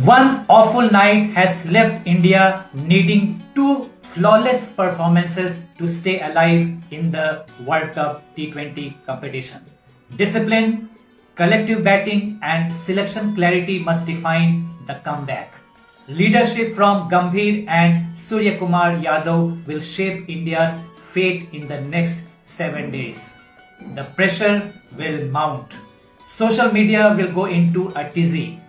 One awful night has left India needing two flawless performances to stay alive in the World Cup T20 competition. Discipline, collective batting, and selection clarity must define the comeback. Leadership from Gambhir and Suryakumar Yadav will shape India's fate in the next 7 days. The pressure will mount. Social media will go into a tizzy.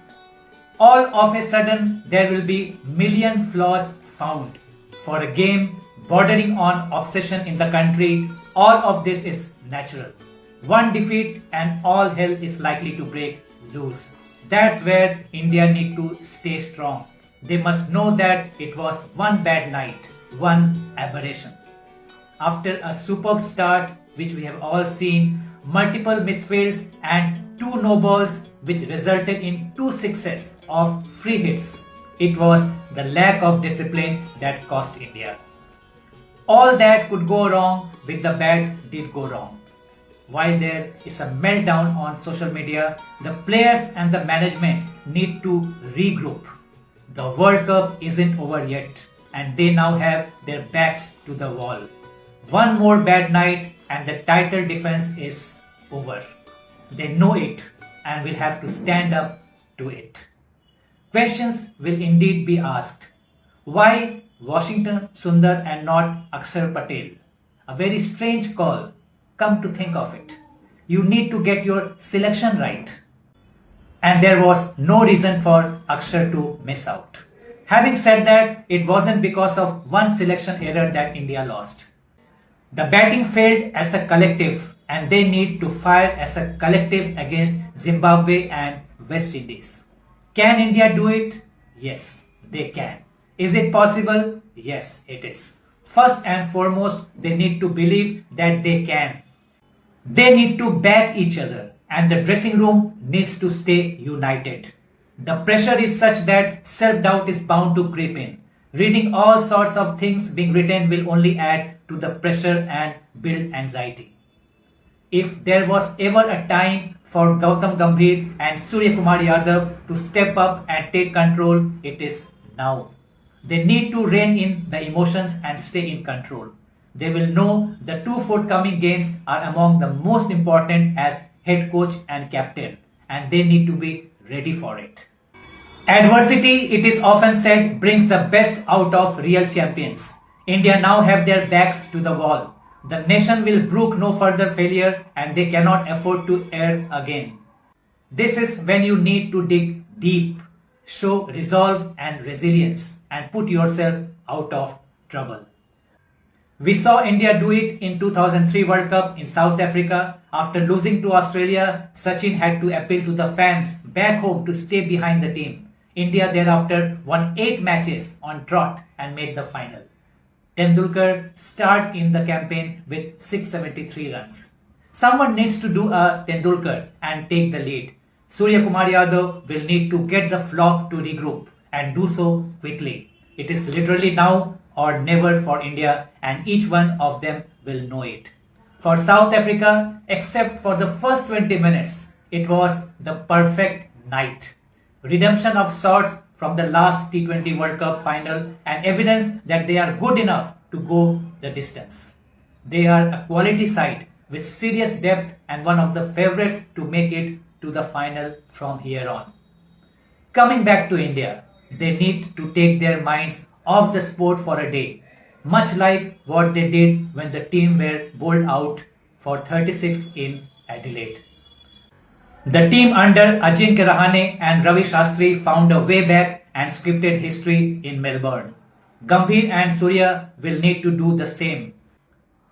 All of a sudden, there will be million flaws found. For a game bordering on obsession in the country, all of this is natural. One defeat and all hell is likely to break loose. That's where India need to stay strong. They must know that it was one bad night, one aberration. After a superb start, which we have all seen, multiple misfields and two no balls which resulted in two sixes of free hits. It was the lack of discipline that cost India. All that could go wrong with the bat did go wrong. While there is a meltdown on social media, the players and the management need to regroup. The World Cup isn't over yet and they now have their backs to the wall. One more bad night and the title defense is over. They know it and will have to stand up to it. Questions will indeed be asked. Why Washington Sundar and not Akshar Patel? A very strange call. Come to think of it. You need to get your selection right. And there was no reason for Akshar to miss out. Having said that, it wasn't because of one selection error that India lost. The batting failed as a collective and they need to fire as a collective against Zimbabwe and West Indies. Can India do it? Yes, they can. Is it possible? Yes, it is. First and foremost, they need to believe that they can. They need to back each other and the dressing room needs to stay united. The pressure is such that self-doubt is bound to creep in. Reading all sorts of things being written will only add to the pressure and build anxiety. If there was ever a time for Gautam Gambhir and Suryakumar Yadav to step up and take control, it is now. They need to rein in the emotions and stay in control. They will know the two forthcoming games are among the most important as head coach and captain, and they need to be ready for it. Adversity, it is often said, brings the best out of real champions. India now have their backs to the wall. The nation will brook no further failure and they cannot afford to err again. This is when you need to dig deep, show resolve and resilience and put yourself out of trouble. We saw India do it in 2003 World Cup in South Africa. After losing to Australia, Sachin had to appeal to the fans back home to stay behind the team. India thereafter won 8 matches on trot and made the final. Tendulkar starred in the campaign with 673 runs. Someone needs to do a Tendulkar and take the lead. Suryakumar Yadav will need to get the flock to regroup and do so quickly. It is literally now or never for India and each one of them will know it. For South Africa, except for the first 20 minutes, it was the perfect night. Redemption of sorts from the last T20 World Cup final and evidence that they are good enough to go the distance. They are a quality side with serious depth and one of the favorites to make it to the final from here on. Coming back to India, they need to take their minds off the sport for a day, much like what they did when the team were bowled out for 36 in Adelaide. The team under Ajinkya Rahane and Ravi Shastri found a way back and scripted history in Melbourne. Gambhir and Surya will need to do the same.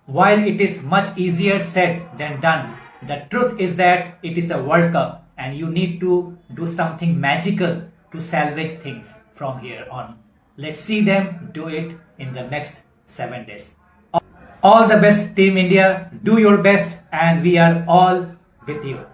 While it is much easier said than done, the truth is that it is a World Cup and you need to do something magical to salvage things from here on. Let's see them do it in the next 7 days. All the best, Team India. Do your best and we are all with you.